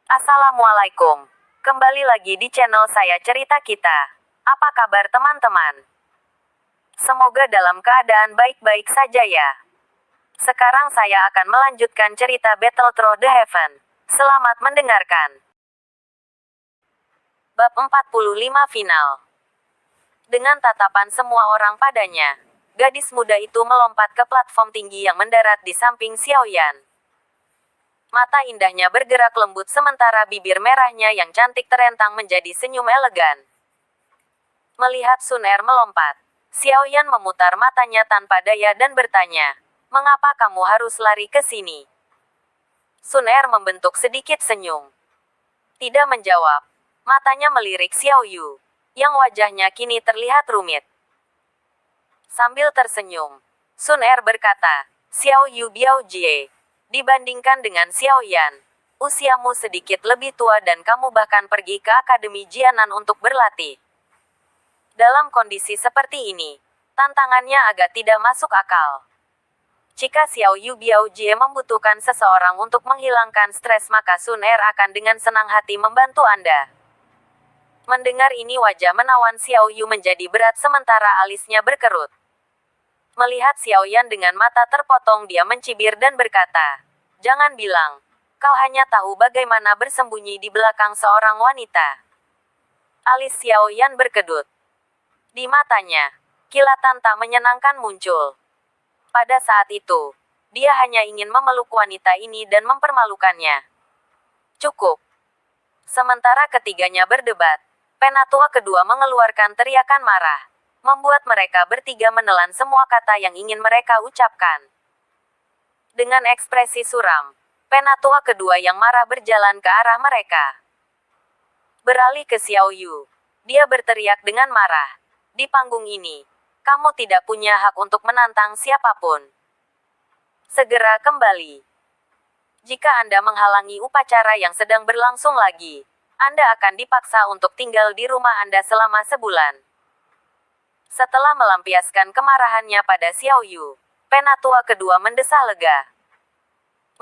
Assalamualaikum. Kembali lagi di channel saya Cerita Kita. Apa kabar teman-teman? Semoga dalam keadaan baik-baik saja ya. Sekarang saya akan melanjutkan cerita Battle Through the Heaven. Selamat mendengarkan. Bab 45 Final. Dengan tatapan semua orang padanya, gadis muda itu melompat ke platform tinggi yang mendarat di samping Xiaoyan. Mata indahnya bergerak lembut sementara bibir merahnya yang cantik terentang menjadi senyum elegan. Melihat Sun Er melompat, Xiaoyan memutar matanya tanpa daya dan bertanya, "Mengapa kamu harus lari ke sini?" Sun Er membentuk sedikit senyum. Tidak menjawab. Matanya melirik Xiao Yu, yang wajahnya kini terlihat rumit. Sambil tersenyum, Sun Er berkata, "Xiao Yu Biao Jie, dibandingkan dengan Xiaoyan, usiamu sedikit lebih tua dan kamu bahkan pergi ke Akademi Jianan untuk berlatih. Dalam kondisi seperti ini, tantangannya agak tidak masuk akal. Jika Xiao Yu Biao Jie membutuhkan seseorang untuk menghilangkan stres maka Sun Er akan dengan senang hati membantu Anda." Mendengar ini wajah menawan Xiao Yu menjadi berat sementara alisnya berkerut. Melihat Xiaoyan dengan mata terpotong dia mencibir dan berkata, "Jangan bilang, kau hanya tahu bagaimana bersembunyi di belakang seorang wanita." Alis Xiaoyan berkedut. Di matanya, kilatan tak menyenangkan muncul. Pada saat itu, dia hanya ingin memeluk wanita ini dan mempermalukannya. Cukup. Sementara ketiganya berdebat, penatua kedua mengeluarkan teriakan marah, membuat mereka bertiga menelan semua kata yang ingin mereka ucapkan. Dengan ekspresi suram, penatua kedua yang marah berjalan ke arah mereka. Beralih ke Xiao Yu, dia berteriak dengan marah, "Di panggung ini, kamu tidak punya hak untuk menantang siapapun. Segera kembali. Jika Anda menghalangi upacara yang sedang berlangsung lagi, Anda akan dipaksa untuk tinggal di rumah Anda selama sebulan." Setelah melampiaskan kemarahannya pada Xiao Yu, penatua kedua mendesah lega.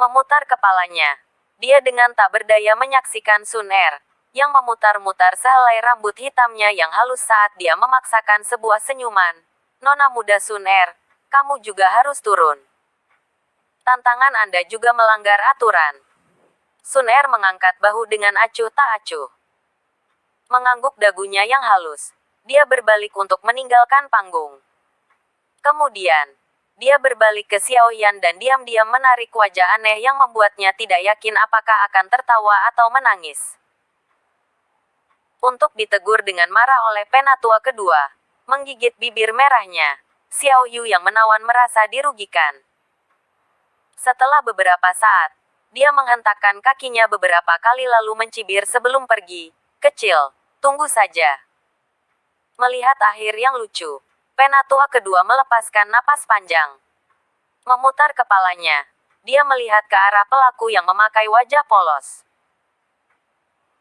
Memutar kepalanya, dia dengan tak berdaya menyaksikan Sun Er, yang memutar-mutar sehelai rambut hitamnya yang halus saat dia memaksakan sebuah senyuman. "Nona muda Sun Er, kamu juga harus turun. Tantangan Anda juga melanggar aturan." Sun Er mengangkat bahu dengan acuh tak acuh. Mengangguk dagunya yang halus, dia berbalik untuk meninggalkan panggung. Kemudian, dia berbalik ke Xiaoyan dan diam-diam menarik wajah aneh yang membuatnya tidak yakin apakah akan tertawa atau menangis. Untuk ditegur dengan marah oleh penatua kedua, menggigit bibir merahnya, Xiao Yu yang menawan merasa dirugikan. Setelah beberapa saat, dia menghentakkan kakinya beberapa kali lalu mencibir sebelum pergi, "Kecil, tunggu saja." Melihat akhir yang lucu, penatua kedua melepaskan napas panjang. Memutar kepalanya, dia melihat ke arah pelaku yang memakai wajah polos.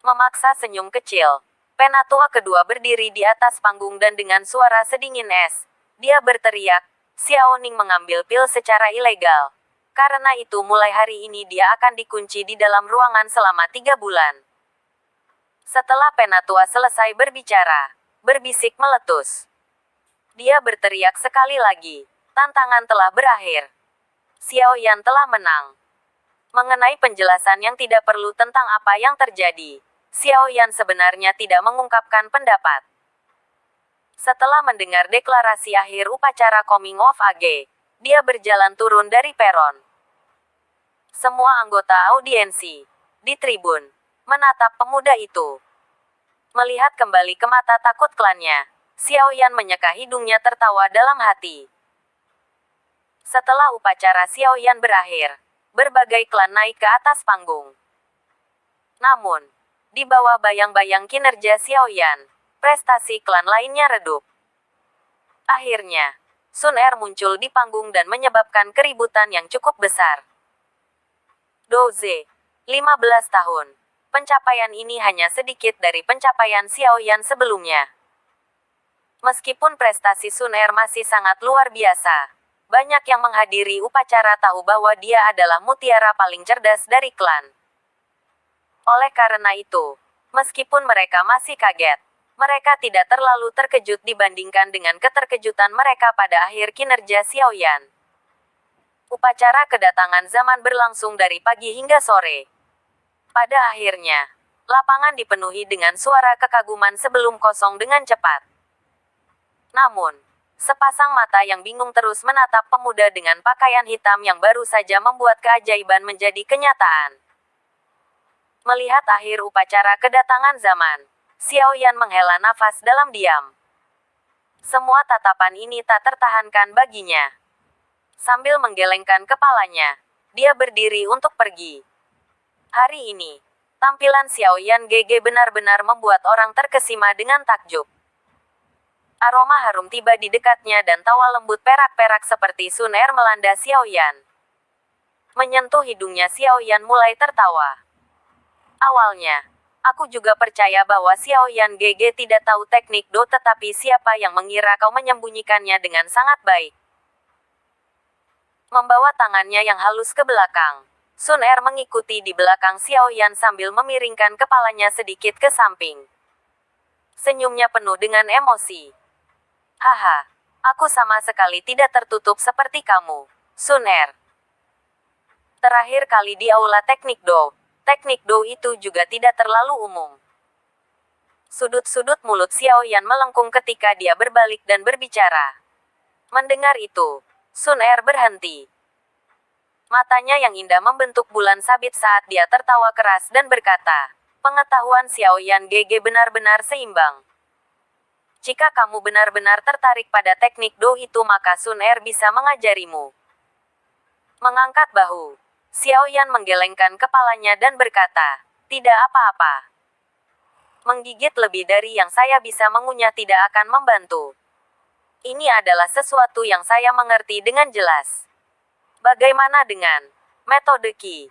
Memaksa senyum kecil, penatua kedua berdiri di atas panggung dan dengan suara sedingin es, dia berteriak, "Xiao Ning mengambil pil secara ilegal. Karena itu mulai hari ini dia akan dikunci di dalam ruangan selama 3 bulan." Setelah penatua selesai berbicara, berbisik meletus. Dia berteriak sekali lagi, "Tantangan telah berakhir. Xiaoyan telah menang." Mengenai penjelasan yang tidak perlu tentang apa yang terjadi, Xiaoyan sebenarnya tidak mengungkapkan pendapat. Setelah mendengar deklarasi akhir upacara Coming of Age, dia berjalan turun dari peron. Semua anggota audiensi di tribun menatap pemuda itu. Melihat kembali ke mata takut klannya, Xiaoyan menyeka hidungnya tertawa dalam hati. Setelah upacara Xiaoyan berakhir, berbagai klan naik ke atas panggung. Namun, di bawah bayang-bayang kinerja Xiaoyan, prestasi klan lainnya redup. Akhirnya, Sun Er muncul di panggung dan menyebabkan keributan yang cukup besar. Douze, 15 tahun. Pencapaian ini hanya sedikit dari pencapaian Xiaoyan sebelumnya. Meskipun prestasi Sun Er masih sangat luar biasa, banyak yang menghadiri upacara tahu bahwa dia adalah mutiara paling cerdas dari klan. Oleh karena itu, meskipun mereka masih kaget, mereka tidak terlalu terkejut dibandingkan dengan keterkejutan mereka pada akhir kinerja Xiaoyan. Upacara kedatangan zaman berlangsung dari pagi hingga sore. Pada akhirnya, lapangan dipenuhi dengan suara kekaguman sebelum kosong dengan cepat. Namun, sepasang mata yang bingung terus menatap pemuda dengan pakaian hitam yang baru saja membuat keajaiban menjadi kenyataan. Melihat akhir upacara kedatangan zaman, Xiaoyan menghela nafas dalam diam. Semua tatapan ini tak tertahankan baginya. Sambil menggelengkan kepalanya, dia berdiri untuk pergi. Hari ini, tampilan Xiaoyan GG benar-benar membuat orang terkesima dengan takjub. Aroma harum tiba di dekatnya dan tawa lembut perak-perak seperti Sun Er melanda Xiaoyan. Menyentuh hidungnya, Xiaoyan mulai tertawa. Awalnya, aku juga percaya bahwa Xiaoyan GG tidak tahu teknik Do, tetapi siapa yang mengira kau menyembunyikannya dengan sangat baik. Membawa tangannya yang halus ke belakang, Sun Er mengikuti di belakang Xiaoyan sambil memiringkan kepalanya sedikit ke samping. Senyumnya penuh dengan emosi. Haha, aku sama sekali tidak tertutup seperti kamu, Sun Er. Terakhir kali di aula teknik Do itu juga tidak terlalu umum. Sudut-sudut mulut Xiaoyan melengkung ketika dia berbalik dan berbicara. Mendengar itu, Sun Er berhenti. Matanya yang indah membentuk bulan sabit saat dia tertawa keras dan berkata, pengetahuan Xiaoyan GG benar-benar seimbang. Jika kamu benar-benar tertarik pada teknik Do itu, maka Sun Er bisa mengajarimu. Mengangkat bahu, Xiaoyan menggelengkan kepalanya dan berkata, tidak apa-apa. Menggigit lebih dari yang saya bisa mengunyah tidak akan membantu. Ini adalah sesuatu yang saya mengerti dengan jelas. Bagaimana dengan metode Qi?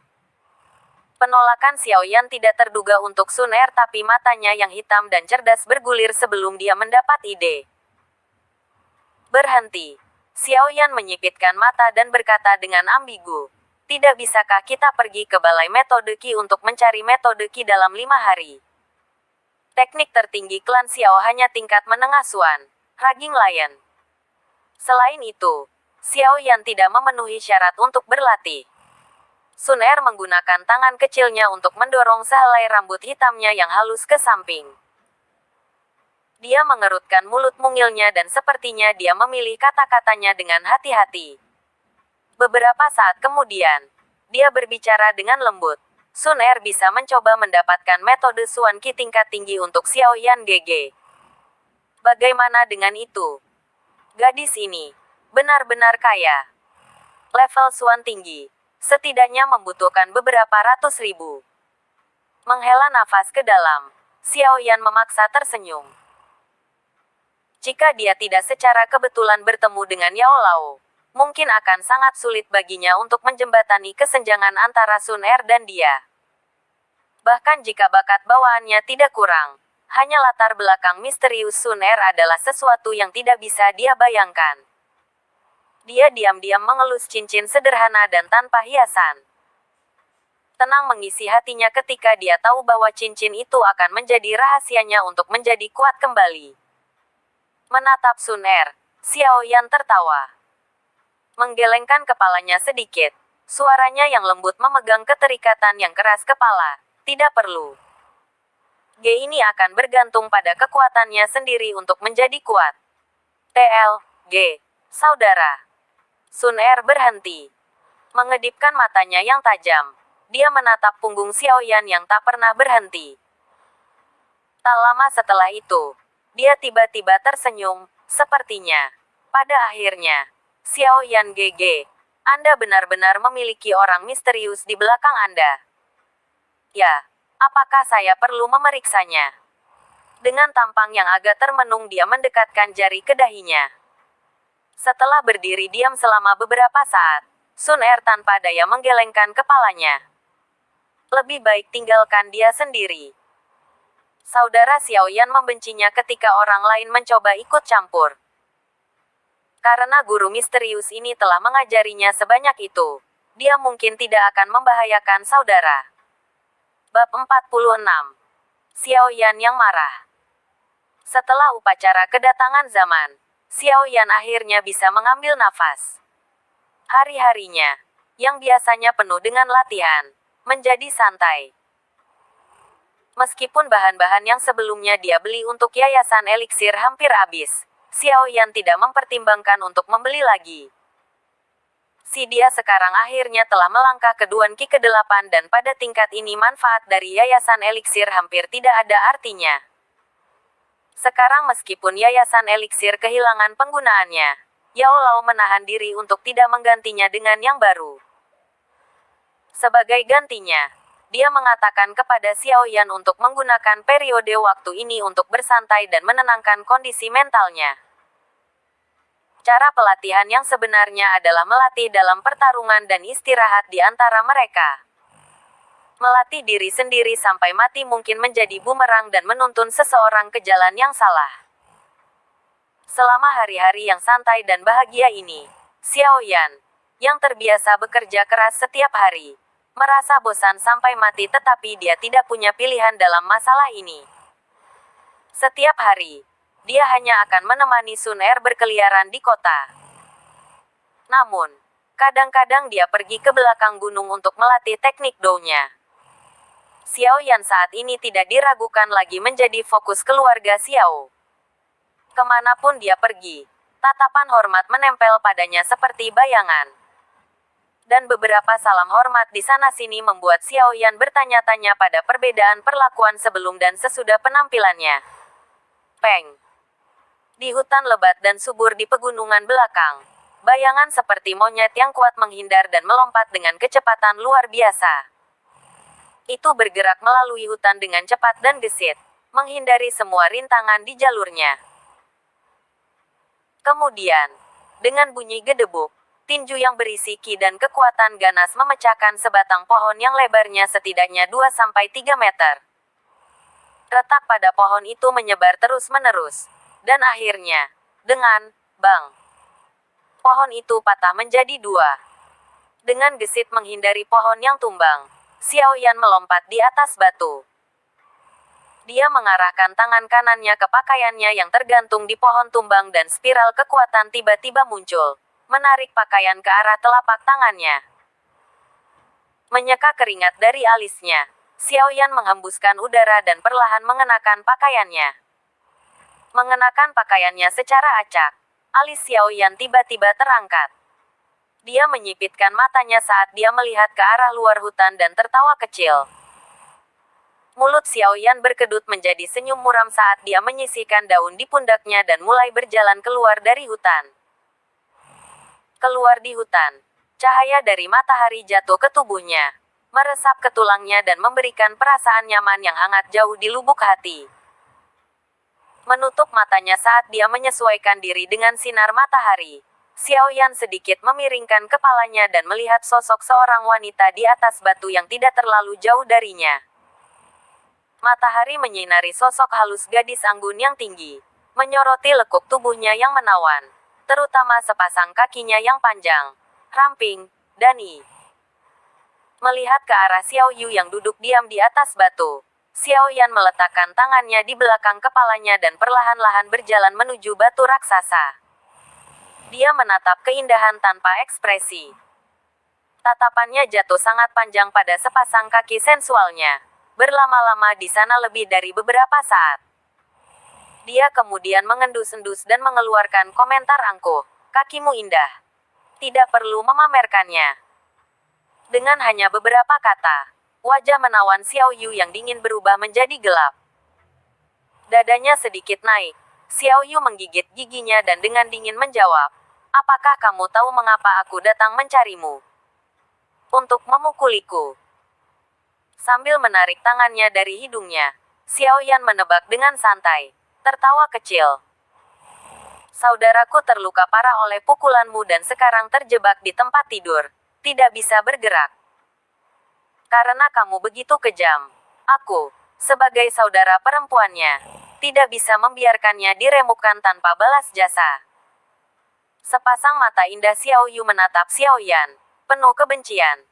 Penolakan Xiaoyan tidak terduga untuk Sun Er, tapi matanya yang hitam dan cerdas bergulir sebelum dia mendapat ide. Berhenti. Xiaoyan menyipitkan mata dan berkata dengan ambigu, tidak bisakah kita pergi ke balai metode Qi untuk mencari metode Qi dalam 5 hari? Teknik tertinggi klan Xiao hanya tingkat menengah Suan, Raging Lion. Selain itu, Xiaoyan tidak memenuhi syarat untuk berlatih. Sun Er menggunakan tangan kecilnya untuk mendorong sehelai rambut hitamnya yang halus ke samping. Dia mengerutkan mulut mungilnya dan sepertinya dia memilih kata-katanya dengan hati-hati. Beberapa saat kemudian, dia berbicara dengan lembut. Sun Er bisa mencoba mendapatkan metode Suan Qi tingkat tinggi untuk Xiaoyan GG. Bagaimana dengan itu? Gadis ini benar-benar kaya. Level Suan tinggi, setidaknya membutuhkan beberapa ratus ribu. Menghela nafas ke dalam, Xiaoyan memaksa tersenyum. Jika dia tidak secara kebetulan bertemu dengan Yao Lao, mungkin akan sangat sulit baginya untuk menjembatani kesenjangan antara Sun Er dan dia. Bahkan jika bakat bawaannya tidak kurang, hanya latar belakang misterius Sun Er adalah sesuatu yang tidak bisa dia bayangkan. Dia diam-diam mengelus cincin sederhana dan tanpa hiasan. Tenang mengisi hatinya ketika dia tahu bahwa cincin itu akan menjadi rahasianya untuk menjadi kuat kembali. Menatap Sun Er, Xiaoyan tertawa. Menggelengkan kepalanya sedikit, suaranya yang lembut memegang keterikatan yang keras kepala. Tidak perlu. G ini akan bergantung pada kekuatannya sendiri untuk menjadi kuat. G, saudara. Sun Er berhenti. Mengedipkan matanya yang tajam, dia menatap punggung Xiaoyan yang tak pernah berhenti. Tak lama setelah itu, dia tiba-tiba tersenyum, sepertinya. Pada akhirnya, Xiaoyan GG, Anda benar-benar memiliki orang misterius di belakang Anda. Ya, apakah saya perlu memeriksanya? Dengan tampang yang agak termenung dia mendekatkan jari ke dahinya. Setelah berdiri diam selama beberapa saat, Sun Er tanpa daya menggelengkan kepalanya. Lebih baik tinggalkan dia sendiri. Saudara Xiaoyan membencinya ketika orang lain mencoba ikut campur. Karena guru misterius ini telah mengajarinya sebanyak itu, dia mungkin tidak akan membahayakan saudara. Bab 46. Xiao Yan yang marah. Setelah upacara kedatangan zaman, Xiao Yan akhirnya bisa mengambil nafas. Hari-harinya, yang biasanya penuh dengan latihan, menjadi santai. Meskipun bahan-bahan yang sebelumnya dia beli untuk yayasan eliksir hampir habis, Xiao Yan tidak mempertimbangkan untuk membeli lagi. Dia sekarang akhirnya telah melangkah ke Duan Qi ke-8 dan pada tingkat ini manfaat dari yayasan eliksir hampir tidak ada artinya. Sekarang meskipun yayasan eliksir kehilangan penggunaannya, Yao Lao menahan diri untuk tidak menggantinya dengan yang baru. Sebagai gantinya, dia mengatakan kepada Xiao Yan untuk menggunakan periode waktu ini untuk bersantai dan menenangkan kondisi mentalnya. Cara pelatihan yang sebenarnya adalah melatih dalam pertarungan dan istirahat di antara mereka. Melatih diri sendiri sampai mati mungkin menjadi bumerang dan menuntun seseorang ke jalan yang salah. Selama hari-hari yang santai dan bahagia ini, Xiao Yan, yang terbiasa bekerja keras setiap hari, merasa bosan sampai mati tetapi dia tidak punya pilihan dalam masalah ini. Setiap hari, dia hanya akan menemani Sun Er berkeliaran di kota. Namun, kadang-kadang dia pergi ke belakang gunung untuk melatih teknik dounya. Xiao Yan saat ini tidak diragukan lagi menjadi fokus keluarga Xiao. Kemanapun dia pergi, tatapan hormat menempel padanya seperti bayangan. Dan beberapa salam hormat di sana-sini membuat Xiao Yan bertanya-tanya pada perbedaan perlakuan sebelum dan sesudah penampilannya. Peng. Di hutan lebat dan subur di pegunungan belakang, bayangan seperti monyet yang kuat menghindar dan melompat dengan kecepatan luar biasa. Itu bergerak melalui hutan dengan cepat dan gesit, menghindari semua rintangan di jalurnya. Kemudian, dengan bunyi gedebuk, tinju yang berisi ki dan kekuatan ganas memecahkan sebatang pohon yang lebarnya setidaknya 2-3 meter. Retak pada pohon itu menyebar terus-menerus. Dan akhirnya, dengan bang, pohon itu patah menjadi 2. Dengan gesit menghindari pohon yang tumbang, Xiao Yan melompat di atas batu. Dia mengarahkan tangan kanannya ke pakaiannya yang tergantung di pohon tumbang dan spiral kekuatan tiba-tiba muncul, menarik pakaian ke arah telapak tangannya. Menyeka keringat dari alisnya, Xiao Yan menghembuskan udara dan perlahan mengenakan pakaiannya. Mengenakan pakaiannya secara acak, alis Xiao Yan tiba-tiba terangkat. Dia menyipitkan matanya saat dia melihat ke arah luar hutan dan tertawa kecil. Mulut Xiao Yan berkedut menjadi senyum muram saat dia menyisihkan daun di pundaknya dan mulai berjalan keluar dari hutan. Keluar di hutan, cahaya dari matahari jatuh ke tubuhnya, meresap ke tulangnya dan memberikan perasaan nyaman yang hangat jauh di lubuk hati. Menutup matanya saat dia menyesuaikan diri dengan sinar matahari, Xiao Yan sedikit memiringkan kepalanya dan melihat sosok seorang wanita di atas batu yang tidak terlalu jauh darinya. Matahari menyinari sosok halus gadis anggun yang tinggi, menyoroti lekuk tubuhnya yang menawan, terutama sepasang kakinya yang panjang, ramping, dan melihat ke arah Xiao Yu yang duduk diam di atas batu, Xiao Yan meletakkan tangannya di belakang kepalanya dan perlahan-lahan berjalan menuju batu raksasa. Dia menatap keindahan tanpa ekspresi. Tatapannya jatuh sangat panjang pada sepasang kaki sensualnya, berlama-lama di sana lebih dari beberapa saat. Dia kemudian mengendus-endus dan mengeluarkan komentar angkuh, "Kakimu indah. Tidak perlu memamerkannya." Dengan hanya beberapa kata, wajah menawan Xiao Yu yang dingin berubah menjadi gelap. Dadanya sedikit naik. Xiao Yu menggigit giginya dan dengan dingin menjawab, "Apakah kamu tahu mengapa aku datang mencarimu? Untuk memukuliku?" Sambil menarik tangannya dari hidungnya, Xiao Yan menebak dengan santai, tertawa kecil. "Saudaraku terluka parah oleh pukulanmu dan sekarang terjebak di tempat tidur, tidak bisa bergerak. Karena kamu begitu kejam, aku, sebagai saudara perempuannya, tidak bisa membiarkannya diremukkan tanpa balas jasa." Sepasang mata indah Xiao Yu menatap Xiao Yan, penuh kebencian.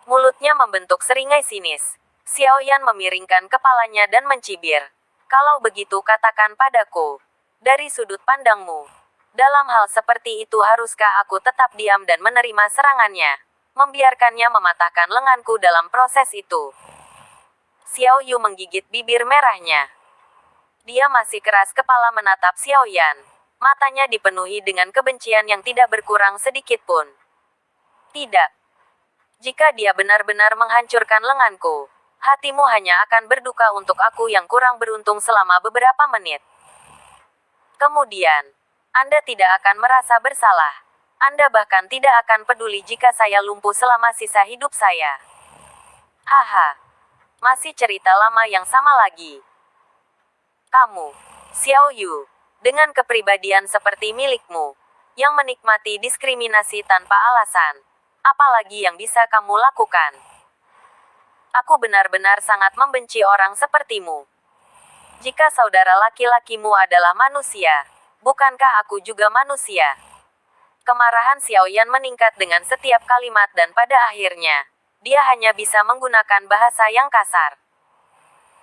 Mulutnya membentuk seringai sinis, Xiaoyan memiringkan kepalanya dan mencibir. Kalau begitu katakan padaku. Dari sudut pandangmu. Dalam hal seperti itu haruskah aku tetap diam dan menerima serangannya? Membiarkannya mematahkan lenganku dalam proses itu. Xiao Yu menggigit bibir merahnya. Dia masih keras kepala menatap Xiaoyan. Matanya dipenuhi dengan kebencian yang tidak berkurang sedikit pun. Tidak. Jika dia benar-benar menghancurkan lenganku, hatimu hanya akan berduka untuk aku yang kurang beruntung selama beberapa menit. Kemudian, Anda tidak akan merasa bersalah. Anda bahkan tidak akan peduli jika saya lumpuh selama sisa hidup saya. Haha. Masih cerita lama yang sama lagi. Kamu, Xiao Yu, dengan kepribadian seperti milikmu, yang menikmati diskriminasi tanpa alasan, apalagi yang bisa kamu lakukan? Aku benar-benar sangat membenci orang sepertimu. Jika saudara laki-lakimu adalah manusia, bukankah aku juga manusia? Kemarahan Xiaoyan meningkat dengan setiap kalimat dan pada akhirnya, dia hanya bisa menggunakan bahasa yang kasar.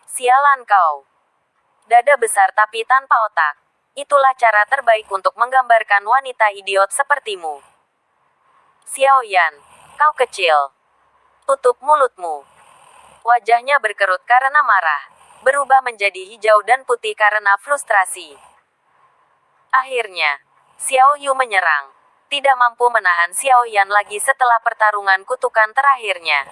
Sialan kau. Dada besar tapi tanpa otak. Itulah cara terbaik untuk menggambarkan wanita idiot sepertimu. Xiaoyan, kau kecil. Tutup mulutmu. Wajahnya berkerut karena marah, berubah menjadi hijau dan putih karena frustrasi. Akhirnya, Xiao Yu menyerang. Tidak mampu menahan Xiaoyan lagi setelah pertarungan kutukan terakhirnya.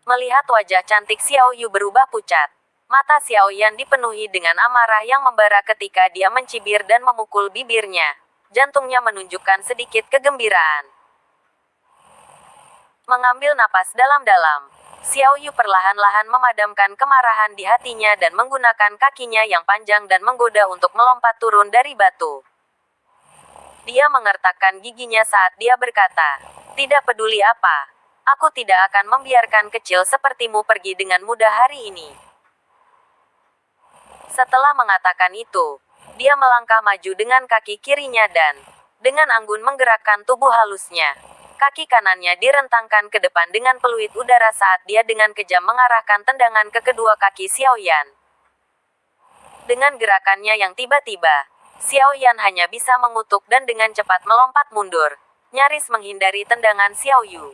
Melihat wajah cantik Xiao Yu berubah pucat, mata Xiaoyan dipenuhi dengan amarah yang membara ketika dia mencibir dan memukul bibirnya. Jantungnya menunjukkan sedikit kegembiraan. Mengambil napas dalam-dalam, Xiao Yu perlahan-lahan memadamkan kemarahan di hatinya dan menggunakan kakinya yang panjang dan menggoda untuk melompat turun dari batu. Dia mengertakkan giginya saat dia berkata, "Tidak peduli apa, aku tidak akan membiarkan kecil sepertimu pergi dengan mudah hari ini." Setelah mengatakan itu, dia melangkah maju dengan kaki kirinya dan, dengan anggun menggerakkan tubuh halusnya, kaki kanannya direntangkan ke depan dengan peluit udara saat dia dengan kejam mengarahkan tendangan ke kedua kaki Xiaoyan. Dengan gerakannya yang tiba-tiba, Xiaoyan hanya bisa mengutuk dan dengan cepat melompat mundur, nyaris menghindari tendangan Xiao Yu.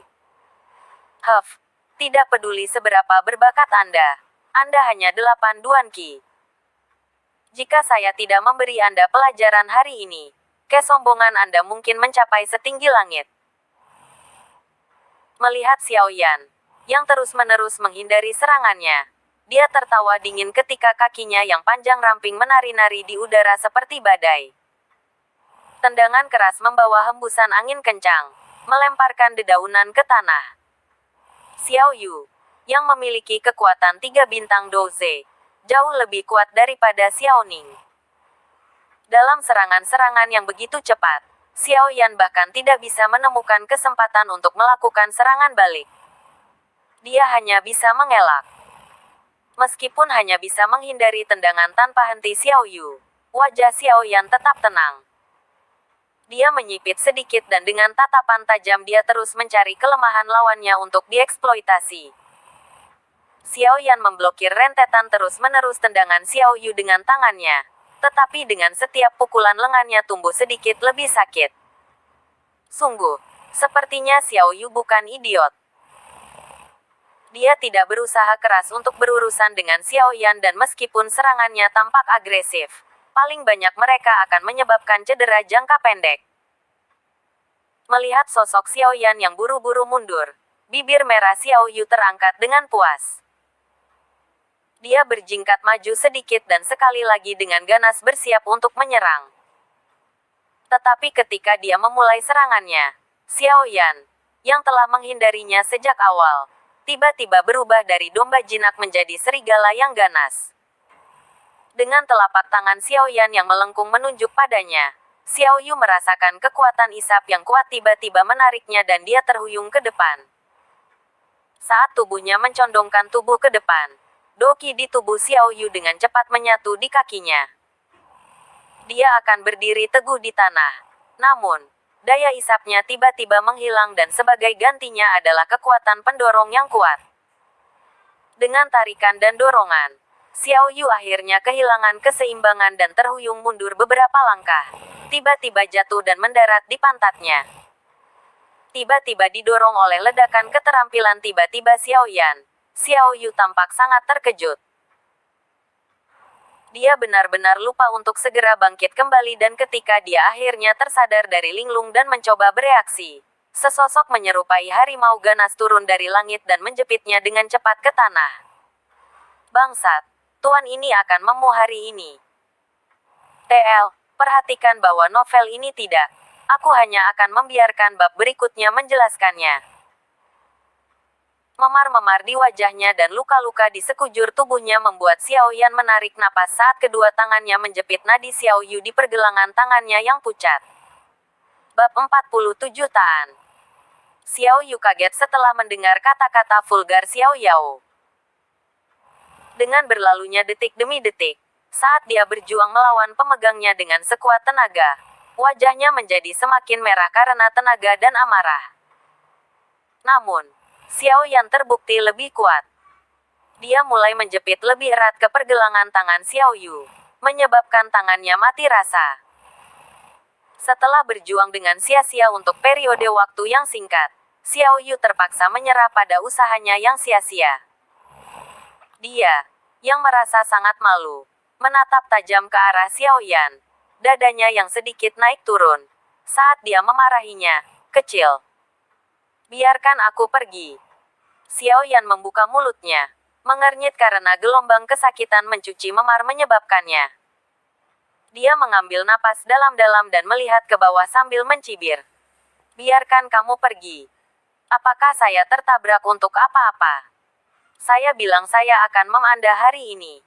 Huff, tidak peduli seberapa berbakat Anda hanya 8 Duan Qi. Jika saya tidak memberi Anda pelajaran hari ini, kesombongan Anda mungkin mencapai setinggi langit. Melihat Xiaoyan, yang terus-menerus menghindari serangannya, dia tertawa dingin ketika kakinya yang panjang ramping menari-nari di udara seperti badai. Tendangan keras membawa hembusan angin kencang, melemparkan dedaunan ke tanah. Xiao Yu, yang memiliki kekuatan 3 bintang Douze, jauh lebih kuat daripada Xiao Ning. Dalam serangan-serangan yang begitu cepat, Xiaoyan bahkan tidak bisa menemukan kesempatan untuk melakukan serangan balik. Dia hanya bisa mengelak. Meskipun hanya bisa menghindari tendangan tanpa henti Xiao Yu, wajah Xiaoyan tetap tenang. Dia menyipit sedikit dan dengan tatapan tajam dia terus mencari kelemahan lawannya untuk dieksploitasi. Xiaoyan memblokir rentetan terus-menerus tendangan Xiao Yu dengan tangannya, tetapi dengan setiap pukulan lengannya tumbuh sedikit lebih sakit. Sungguh, sepertinya Xiao Yu bukan idiot. Dia tidak berusaha keras untuk berurusan dengan Xiaoyan dan meskipun serangannya tampak agresif, paling banyak mereka akan menyebabkan cedera jangka pendek. Melihat sosok Xiaoyan yang buru-buru mundur, bibir merah Xiao Yu terangkat dengan puas. Dia berjingkat maju sedikit dan sekali lagi dengan ganas bersiap untuk menyerang. Tetapi ketika dia memulai serangannya, Xiaoyan, yang telah menghindarinya sejak awal, tiba-tiba berubah dari domba jinak menjadi serigala yang ganas. Dengan telapak tangan Xiaoyan yang melengkung menunjuk padanya, Xiao Yu merasakan kekuatan isap yang kuat tiba-tiba menariknya dan dia terhuyung ke depan. Saat tubuhnya mencondongkan tubuh ke depan, Doki di tubuh Xiao Yu dengan cepat menyatu di kakinya. Dia akan berdiri teguh di tanah. Namun, daya isapnya tiba-tiba menghilang dan sebagai gantinya adalah kekuatan pendorong yang kuat. Dengan tarikan dan dorongan, Xiao Yu akhirnya kehilangan keseimbangan dan terhuyung mundur beberapa langkah. Tiba-tiba jatuh dan mendarat di pantatnya. Tiba-tiba didorong oleh ledakan keterampilan tiba-tiba Xiao Yan. Xiao Yu tampak sangat terkejut. Dia benar-benar lupa untuk segera bangkit kembali dan ketika dia akhirnya tersadar dari linglung dan mencoba bereaksi, sesosok menyerupai harimau ganas turun dari langit dan menjepitnya dengan cepat ke tanah. Bangsat, tuan ini akan memu hari ini. TL, perhatikan bahwa novel ini tidak. Aku hanya akan membiarkan bab berikutnya menjelaskannya. Memar-memar di wajahnya dan luka-luka di sekujur tubuhnya membuat Xiao Yan menarik napas saat kedua tangannya menjepit nadi Xiao Yu di pergelangan tangannya yang pucat. Bab 47 Taan. Xiao Yu kaget setelah mendengar kata-kata vulgar Xiao Yao. Dengan berlalunya detik demi detik, saat dia berjuang melawan pemegangnya dengan sekuat tenaga, wajahnya menjadi semakin merah karena tenaga dan amarah. Namun, Xiao Yan terbukti lebih kuat. Dia mulai menjepit lebih erat ke pergelangan tangan Xiao Yu, menyebabkan tangannya mati rasa. Setelah berjuang dengan sia-sia untuk periode waktu yang singkat, Xiao Yu terpaksa menyerah pada usahanya yang sia-sia. Dia, yang merasa sangat malu, menatap tajam ke arah Xiao Yan. Dadanya yang sedikit naik turun, saat dia memarahinya, kecil. Biarkan aku pergi. Xiao Yan membuka mulutnya, mengernyit karena gelombang kesakitan mencuci memar menyebabkannya. Dia mengambil napas dalam-dalam dan melihat ke bawah sambil mencibir. Biarkan kamu pergi. Apakah saya tertabrak untuk apa-apa? Saya bilang saya akan memanda hari ini.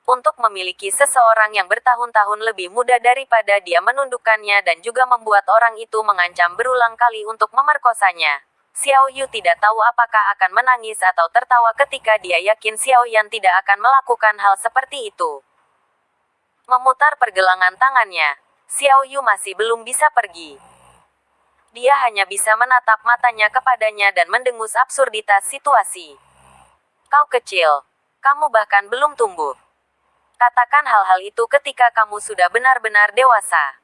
Untuk memiliki seseorang yang bertahun-tahun lebih muda daripada dia menundukkannya dan juga membuat orang itu mengancam berulang kali untuk memerkosanya. Xiao Yu tidak tahu apakah akan menangis atau tertawa ketika dia yakin Xiao Yan tidak akan melakukan hal seperti itu. Memutar pergelangan tangannya, Xiao Yu masih belum bisa pergi. Dia hanya bisa menatap matanya kepadanya dan mendengus absurditas situasi. Kau kecil, kamu bahkan belum tumbuh. Katakan hal-hal itu ketika kamu sudah benar-benar dewasa.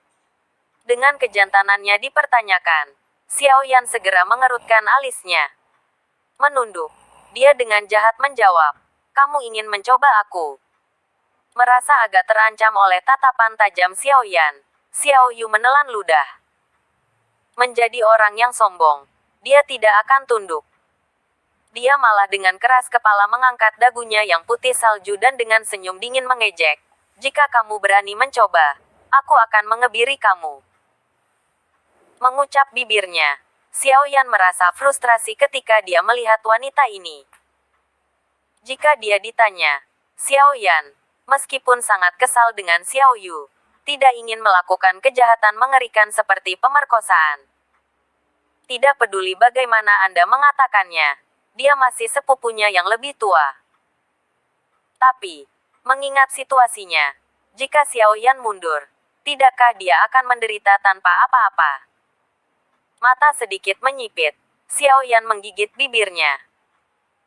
Dengan kejantanannya dipertanyakan, Xiao Yan segera mengerutkan alisnya. Menunduk, dia dengan jahat menjawab, kamu ingin mencoba aku. Merasa agak terancam oleh tatapan tajam Xiao Yan, Xiao Yu menelan ludah. Menjadi orang yang sombong, dia tidak akan tunduk. Dia malah dengan keras kepala mengangkat dagunya yang putih salju dan dengan senyum dingin mengejek. Jika kamu berani mencoba, aku akan mengebiri kamu. Mengucap bibirnya, Xiao Yan merasa frustrasi ketika dia melihat wanita ini. Jika dia ditanya, Xiao Yan, meskipun sangat kesal dengan Xiao Yu, tidak ingin melakukan kejahatan mengerikan seperti pemerkosaan. Tidak peduli bagaimana Anda mengatakannya, dia masih sepupunya yang lebih tua. Tapi, mengingat situasinya, jika Xiao Yan mundur, tidakkah dia akan menderita tanpa apa-apa? Mata sedikit menyipit, Xiao Yan menggigit bibirnya.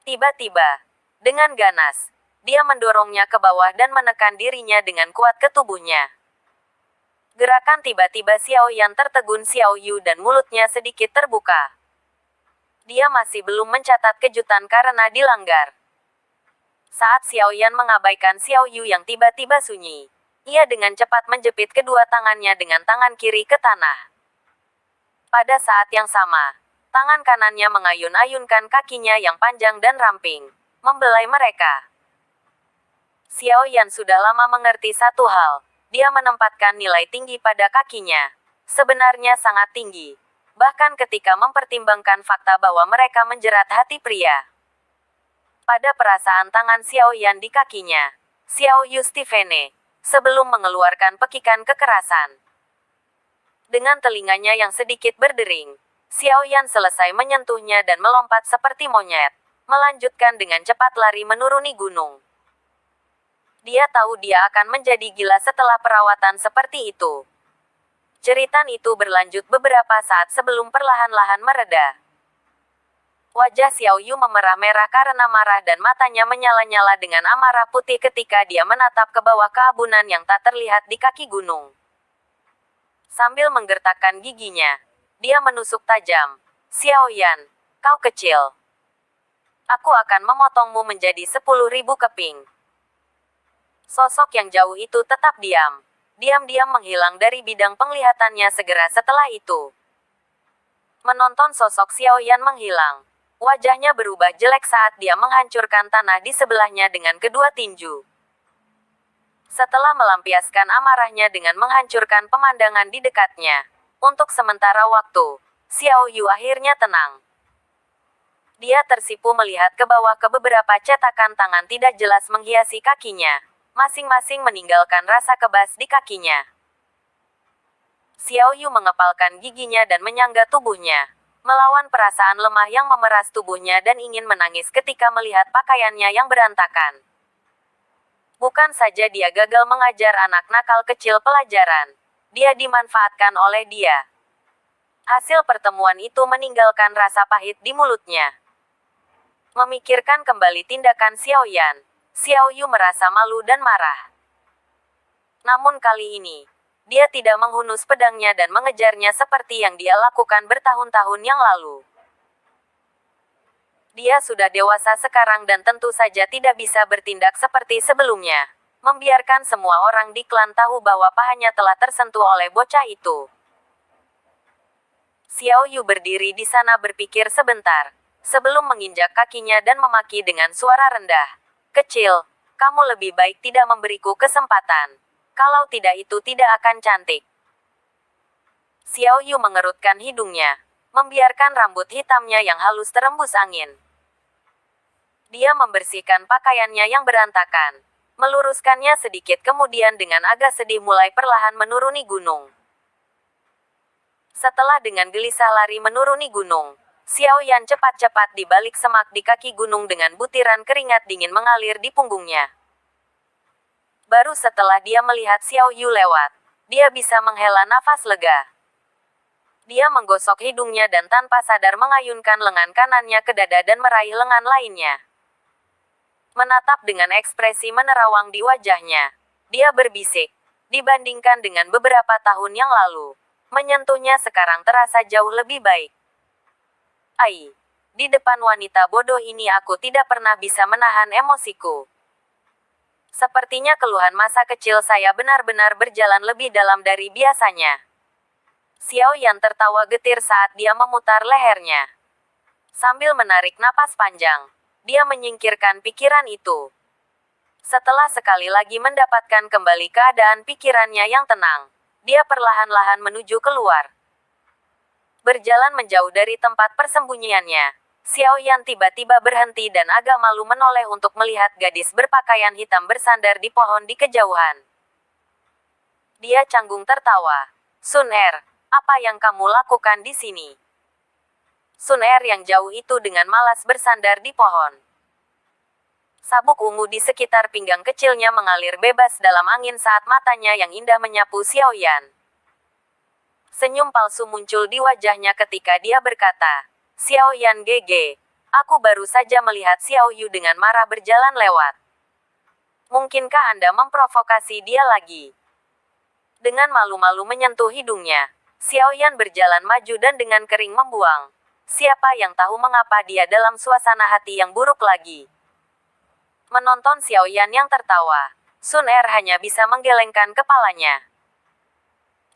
Tiba-tiba, dengan ganas, dia mendorongnya ke bawah dan menekan dirinya dengan kuat ke tubuhnya. Gerakan tiba-tiba Xiao Yan tertegun Xiao Yu dan mulutnya sedikit terbuka. Dia masih belum mencatat kejutan karena dilanggar. Saat Xiao Yan mengabaikan Xiao Yu yang tiba-tiba sunyi, ia dengan cepat menjepit kedua tangannya dengan tangan kiri ke tanah. Pada saat yang sama, tangan kanannya mengayun-ayunkan kakinya yang panjang dan ramping, membelai mereka. Xiao Yan sudah lama mengerti satu hal, dia menempatkan nilai tinggi pada kakinya. Sebenarnya sangat tinggi. Bahkan ketika mempertimbangkan fakta bahwa mereka menjerat hati pria. Pada perasaan tangan Xiao Yan di kakinya, Xiao Yu Stevene, sebelum mengeluarkan pekikan kekerasan. Dengan telinganya yang sedikit berdering, Xiao Yan selesai menyentuhnya dan melompat seperti monyet, melanjutkan dengan cepat lari menuruni gunung. Dia tahu dia akan menjadi gila setelah perawatan seperti itu. Jeritan itu berlanjut beberapa saat sebelum perlahan-lahan mereda. Wajah Xiao Yu memerah-merah karena marah dan matanya menyala-nyala dengan amarah putih ketika dia menatap ke bawah keabunan yang tak terlihat di kaki gunung. Sambil menggertakkan giginya, dia menusuk tajam. Xiao Yan, kau kecil. Aku akan memotongmu menjadi 10.000 keping. Sosok yang jauh itu tetap diam. Diam-diam menghilang dari bidang penglihatannya segera setelah itu. Menonton sosok Xiao Yan menghilang, wajahnya berubah jelek saat dia menghancurkan tanah di sebelahnya dengan kedua tinju. Setelah melampiaskan amarahnya dengan menghancurkan pemandangan di dekatnya, untuk sementara waktu, Xiao Yu akhirnya tenang. Dia tersipu melihat ke bawah ke beberapa cetakan tangan tidak jelas menghiasi kakinya, masing-masing meninggalkan rasa kebas di kakinya. Xiao Yu mengepalkan giginya dan menyangga tubuhnya, melawan perasaan lemah yang memeras tubuhnya dan ingin menangis ketika melihat pakaiannya yang berantakan. Bukan saja dia gagal mengajar anak nakal kecil pelajaran, dia dimanfaatkan oleh dia. Hasil pertemuan itu meninggalkan rasa pahit di mulutnya. Memikirkan kembali tindakan Xiao Yan, Xiao Yu merasa malu dan marah. Namun kali ini, dia tidak menghunus pedangnya dan mengejarnya seperti yang dia lakukan bertahun-tahun yang lalu. Dia sudah dewasa sekarang dan tentu saja tidak bisa bertindak seperti sebelumnya, membiarkan semua orang di klan tahu bahwa pahanya telah tersentuh oleh bocah itu. Xiao Yu berdiri di sana berpikir sebentar, sebelum menginjak kakinya dan memaki dengan suara rendah. Kecil, kamu lebih baik tidak memberiku kesempatan. Kalau tidak itu tidak akan cantik. Xiao Yu mengerutkan hidungnya, membiarkan rambut hitamnya yang halus terembus angin. Dia membersihkan pakaiannya yang berantakan, meluruskannya sedikit kemudian dengan agak sedih mulai perlahan menuruni gunung. Setelah dengan gelisah lari menuruni gunung, Xiao Yan cepat-cepat di balik semak di kaki gunung dengan butiran keringat dingin mengalir di punggungnya. Baru setelah dia melihat Xiao Yu lewat, dia bisa menghela nafas lega. Dia menggosok hidungnya dan tanpa sadar mengayunkan lengan kanannya ke dada dan meraih lengan lainnya. Menatap dengan ekspresi menerawang di wajahnya, dia berbisik, dibandingkan dengan beberapa tahun yang lalu, menyentuhnya sekarang terasa jauh lebih baik. Ai, di depan wanita bodoh ini aku tidak pernah bisa menahan emosiku. Sepertinya keluhan masa kecil saya benar-benar berjalan lebih dalam dari biasanya. Xiao Yan tertawa getir saat dia memutar lehernya. Sambil menarik napas panjang, dia menyingkirkan pikiran itu. Setelah sekali lagi mendapatkan kembali keadaan pikirannya yang tenang, dia perlahan-lahan menuju keluar. Berjalan menjauh dari tempat persembunyiannya, Xiao Yan tiba-tiba berhenti dan agak malu menoleh untuk melihat gadis berpakaian hitam bersandar di pohon di kejauhan. Dia canggung tertawa. Sun Er, apa yang kamu lakukan di sini? Sun Er yang jauh itu dengan malas bersandar di pohon. Sabuk ungu di sekitar pinggang kecilnya mengalir bebas dalam angin saat matanya yang indah menyapu Xiao Yan. Senyum palsu muncul di wajahnya ketika dia berkata, Xiao Yan GG, aku baru saja melihat Xiao Yu dengan marah berjalan lewat. Mungkinkah Anda memprovokasi dia lagi? Dengan malu-malu menyentuh hidungnya, Xiao Yan berjalan maju dan dengan kering membuang. Siapa yang tahu mengapa dia dalam suasana hati yang buruk lagi? Menonton Xiao Yan yang tertawa, Sun Er hanya bisa menggelengkan kepalanya.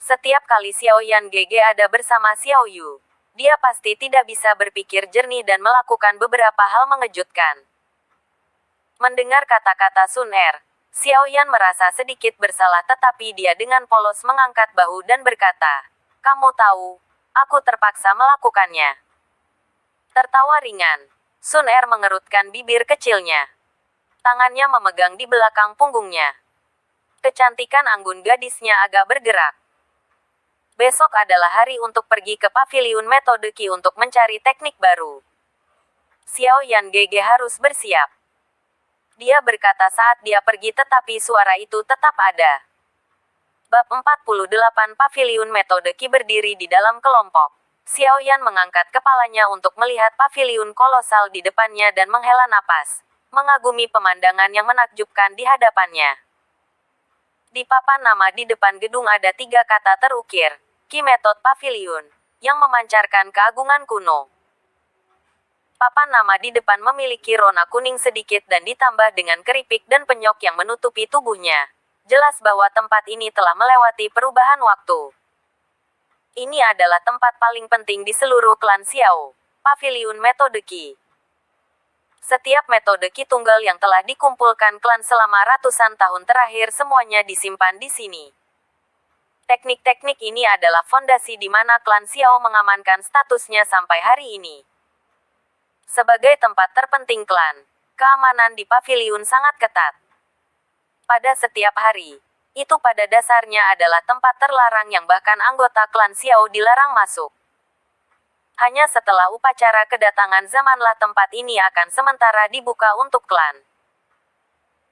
Setiap kali Xiao Yan GG ada bersama Xiao Yu, dia pasti tidak bisa berpikir jernih dan melakukan beberapa hal mengejutkan. Mendengar kata-kata Sun Er, Xiao Yan merasa sedikit bersalah tetapi dia dengan polos mengangkat bahu dan berkata, kamu tahu, aku terpaksa melakukannya. Tertawa ringan, Sun Er mengerutkan bibir kecilnya. Tangannya memegang di belakang punggungnya. Kecantikan anggun gadisnya agak bergerak. Besok adalah hari untuk pergi ke paviliun metode Qi untuk mencari teknik baru. Xiao Yan GG harus bersiap. Dia berkata saat dia pergi tetapi suara itu tetap ada. Bab 48 Paviliun Metode Qi berdiri di dalam kelompok. Xiaoyan mengangkat kepalanya untuk melihat paviliun kolosal di depannya dan menghela napas, mengagumi pemandangan yang menakjubkan di hadapannya. Di papan nama di depan gedung ada 3 kata terukir, Ki Method Pavilion, yang memancarkan keagungan kuno. Papan nama di depan memiliki rona kuning sedikit dan ditambah dengan keripik dan penyok yang menutupi tubuhnya. Jelas bahwa tempat ini telah melewati perubahan waktu. Ini adalah tempat paling penting di seluruh klan Xiao, Paviliun Metode Qi. Setiap metode Qi tunggal yang telah dikumpulkan klan selama ratusan tahun terakhir semuanya disimpan di sini. Teknik-teknik ini adalah fondasi di mana klan Xiao mengamankan statusnya sampai hari ini. Sebagai tempat terpenting klan, keamanan di paviliun sangat ketat. Pada setiap hari, itu pada dasarnya adalah tempat terlarang yang bahkan anggota klan Xiao dilarang masuk. Hanya setelah upacara kedatangan zamanlah tempat ini akan sementara dibuka untuk klan.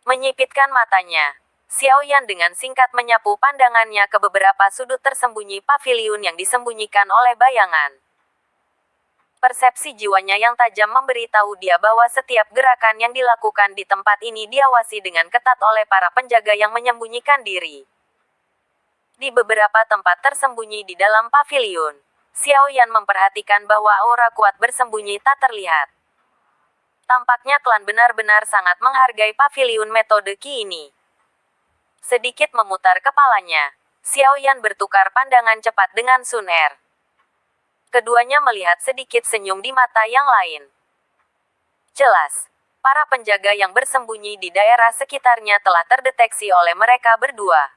Menyipitkan matanya, Xiaoyan dengan singkat menyapu pandangannya ke beberapa sudut tersembunyi paviliun yang disembunyikan oleh bayangan. Persepsi jiwanya yang tajam memberitahu dia bahwa setiap gerakan yang dilakukan di tempat ini diawasi dengan ketat oleh para penjaga yang menyembunyikan diri. Di beberapa tempat tersembunyi di dalam paviliun, Xiaoyan memperhatikan bahwa aura kuat bersembunyi tak terlihat. Tampaknya klan benar-benar sangat menghargai paviliun metode Qi ini. Sedikit memutar kepalanya, Xiaoyan bertukar pandangan cepat dengan Sun Er. Keduanya melihat sedikit senyum di mata yang lain. Jelas, para penjaga yang bersembunyi di daerah sekitarnya telah terdeteksi oleh mereka berdua.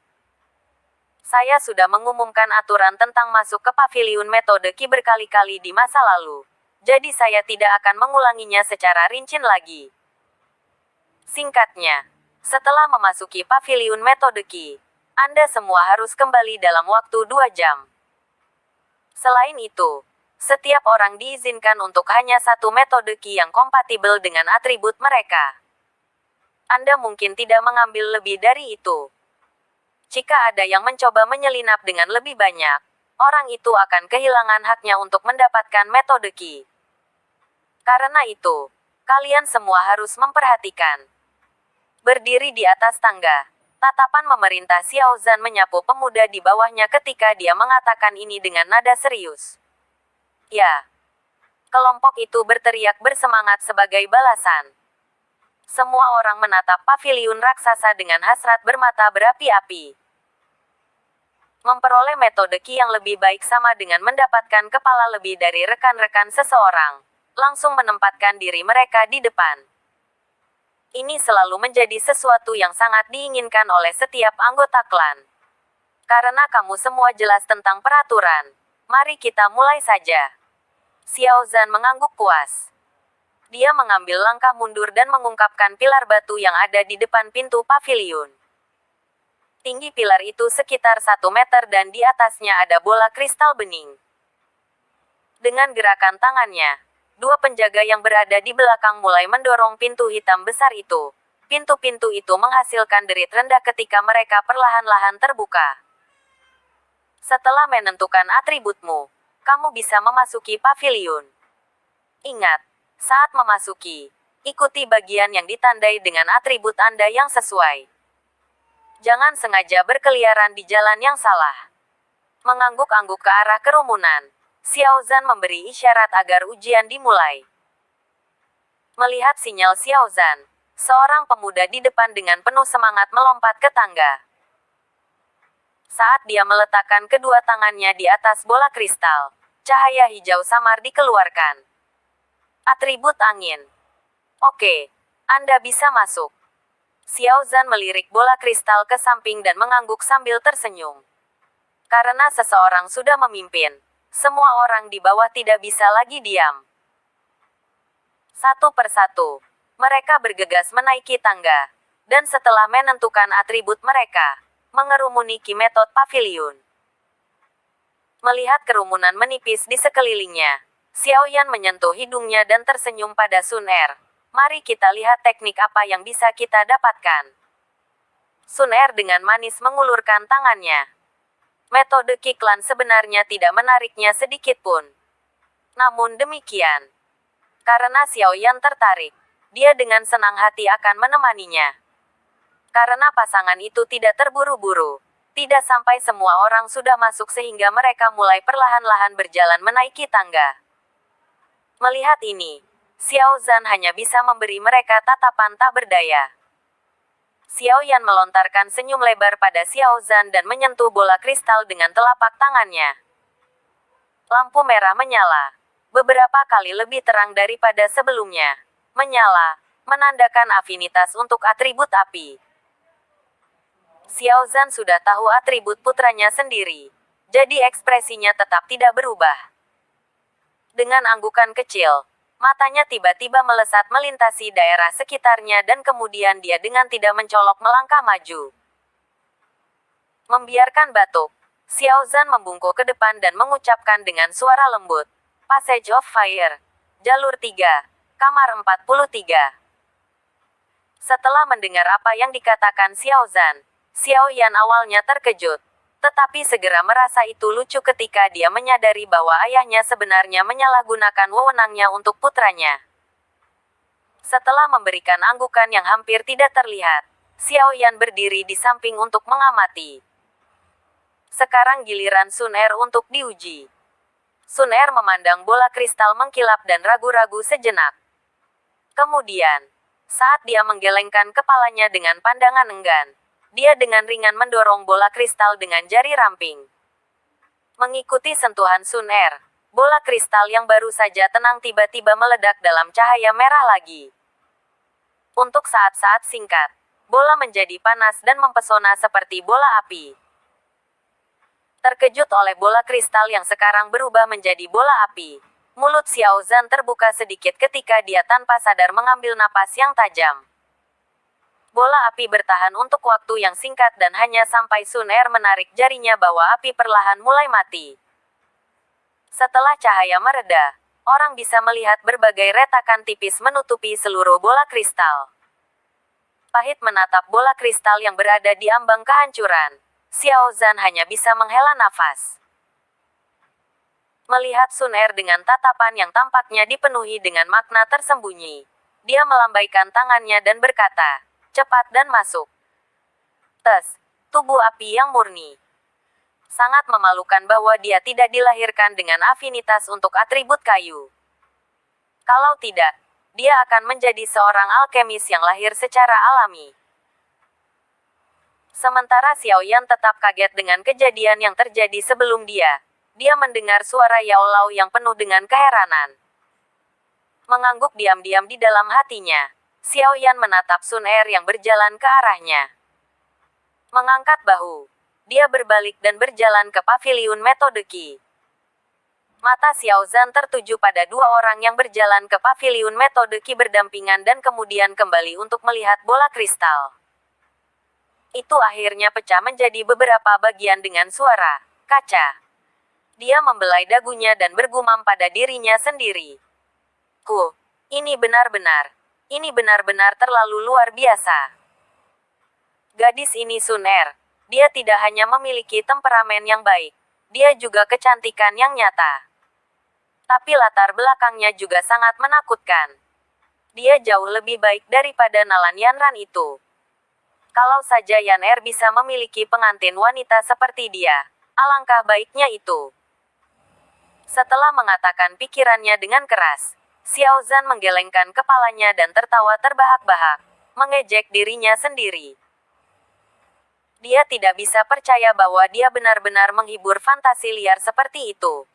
Saya sudah mengumumkan aturan tentang masuk ke paviliun metode Qi berkali-kali di masa lalu. Jadi saya tidak akan mengulanginya secara rinci lagi. Singkatnya, setelah memasuki paviliun metode Qi, Anda semua harus kembali dalam waktu 2 jam. Selain itu, setiap orang diizinkan untuk hanya satu metode Qi yang kompatibel dengan atribut mereka. Anda mungkin tidak mengambil lebih dari itu. Jika ada yang mencoba menyelinap dengan lebih banyak, orang itu akan kehilangan haknya untuk mendapatkan metode Qi. Karena itu, kalian semua harus memperhatikan. Berdiri di atas tangga, tatapan memerintah Xiao Zhan menyapu pemuda di bawahnya ketika dia mengatakan ini dengan nada serius. Ya. Kelompok itu berteriak bersemangat sebagai balasan. Semua orang menatap paviliun raksasa dengan hasrat bermata berapi-api. Memperoleh metode Qi yang lebih baik sama dengan mendapatkan kepala lebih dari rekan-rekan seseorang. Langsung menempatkan diri mereka di depan. Ini selalu menjadi sesuatu yang sangat diinginkan oleh setiap anggota klan. Karena kamu semua jelas tentang peraturan, mari kita mulai saja. Xiao Zhan mengangguk puas. Dia mengambil langkah mundur dan mengungkapkan pilar batu yang ada di depan pintu paviliun. Tinggi pilar itu sekitar 1 meter dan di atasnya ada bola kristal bening. Dengan gerakan tangannya, 2 penjaga yang berada di belakang mulai mendorong pintu hitam besar itu. Pintu-pintu itu menghasilkan derit rendah ketika mereka perlahan-lahan terbuka. Setelah menentukan atributmu, kamu bisa memasuki paviliun. Ingat, saat memasuki, ikuti bagian yang ditandai dengan atribut Anda yang sesuai. Jangan sengaja berkeliaran di jalan yang salah. Mengangguk-angguk ke arah kerumunan, Xiao Zhan memberi isyarat agar ujian dimulai. Melihat sinyal Xiao Zhan, seorang pemuda di depan dengan penuh semangat melompat ke tangga. Saat dia meletakkan kedua tangannya di atas bola kristal, cahaya hijau samar dikeluarkan. Atribut angin. Oke, Anda bisa masuk. Xiao Zhan melirik bola kristal ke samping dan mengangguk sambil tersenyum. Karena seseorang sudah memimpin, semua orang di bawah tidak bisa lagi diam. Satu persatu, mereka bergegas menaiki tangga, dan setelah menentukan atribut mereka, mengerumuni Qi Method Pavilion. Melihat kerumunan menipis di sekelilingnya, Xiaoyan menyentuh hidungnya dan tersenyum pada Sun Er. Mari kita lihat teknik apa yang bisa kita dapatkan. Sun Er dengan manis mengulurkan tangannya. Metode Qi Klan sebenarnya tidak menariknya sedikit pun. Namun demikian, karena Xiaoyan tertarik, dia dengan senang hati akan menemaninya. Karena pasangan itu tidak terburu-buru. Tidak sampai semua orang sudah masuk sehingga mereka mulai perlahan-lahan berjalan menaiki tangga. Melihat ini, Xiao Zhan hanya bisa memberi mereka tatapan tak berdaya. Xiaoyan melontarkan senyum lebar pada Xiao Zhan dan menyentuh bola kristal dengan telapak tangannya. Lampu merah menyala. Beberapa kali lebih terang daripada sebelumnya. Menyala, menandakan afinitas untuk atribut api. Xiao Zhan sudah tahu atribut putranya sendiri. Jadi ekspresinya tetap tidak berubah. Dengan anggukan kecil, matanya tiba-tiba melesat melintasi daerah sekitarnya dan kemudian dia dengan tidak mencolok melangkah maju. Membiarkan batuk, Xiao Zhan membungkuk ke depan dan mengucapkan dengan suara lembut. Passage of Fire. Jalur 3. Kamar 43. Setelah mendengar apa yang dikatakan Xiao Zhan, Xiaoyan awalnya terkejut, tetapi segera merasa itu lucu ketika dia menyadari bahwa ayahnya sebenarnya menyalahgunakan wewenangnya untuk putranya. Setelah memberikan anggukan yang hampir tidak terlihat, Xiaoyan berdiri di samping untuk mengamati. Sekarang giliran Sun Er untuk diuji. Sun Er memandang bola kristal mengkilap dan ragu-ragu sejenak. Kemudian, saat dia menggelengkan kepalanya dengan pandangan enggan, dia dengan ringan mendorong bola kristal dengan jari ramping. Mengikuti sentuhan Sun Er, bola kristal yang baru saja tenang tiba-tiba meledak dalam cahaya merah lagi. Untuk saat-saat singkat, bola menjadi panas dan mempesona seperti bola api. Terkejut oleh bola kristal yang sekarang berubah menjadi bola api, mulut Xiao Zhan terbuka sedikit ketika dia tanpa sadar mengambil napas yang tajam. Bola api bertahan untuk waktu yang singkat dan hanya sampai Sun Er menarik jarinya bahwa api perlahan mulai mati. Setelah cahaya mereda, orang bisa melihat berbagai retakan tipis menutupi seluruh bola kristal. Pahit menatap bola kristal yang berada di ambang kehancuran, Xiao Zhan hanya bisa menghela nafas. Melihat Sun Er dengan tatapan yang tampaknya dipenuhi dengan makna tersembunyi, dia melambaikan tangannya dan berkata, "Cepat dan masuk." Tes, tubuh api yang murni. Sangat memalukan bahwa dia tidak dilahirkan dengan afinitas untuk atribut kayu. Kalau tidak, dia akan menjadi seorang alkemis yang lahir secara alami. Sementara Xiaoyan tetap kaget dengan kejadian yang terjadi sebelum dia. Dia mendengar suara Yao Lao yang penuh dengan keheranan. Mengangguk diam-diam di dalam hatinya, Xiaoyan menatap Sun Er yang berjalan ke arahnya. Mengangkat bahu, dia berbalik dan berjalan ke paviliun metode Qi. Mata Xiao Zhan tertuju pada dua orang yang berjalan ke paviliun metode Qi berdampingan dan kemudian kembali untuk melihat bola kristal. Itu akhirnya pecah menjadi beberapa bagian dengan suara kaca. Dia membelai dagunya dan bergumam pada dirinya sendiri. Ini benar-benar terlalu luar biasa. Gadis ini Sun Er. Dia tidak hanya memiliki temperamen yang baik, dia juga kecantikan yang nyata. Tapi latar belakangnya juga sangat menakutkan. Dia jauh lebih baik daripada Nalan Yanran itu. Kalau saja Yan Er bisa memiliki pengantin wanita seperti dia, alangkah baiknya itu. Setelah mengatakan pikirannya dengan keras, Xiao Zhan menggelengkan kepalanya dan tertawa terbahak-bahak, mengejek dirinya sendiri. Dia tidak bisa percaya bahwa dia benar-benar menghibur fantasi liar seperti itu.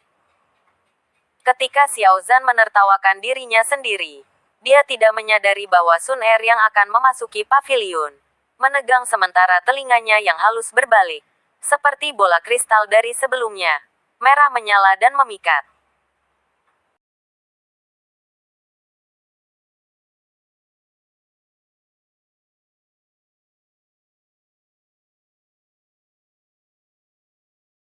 Ketika Xiao Zhan menertawakan dirinya sendiri, dia tidak menyadari bahwa Sun Er yang akan memasuki paviliun, menegang sementara telinganya yang halus berbalik, seperti bola kristal dari sebelumnya, merah menyala dan memikat.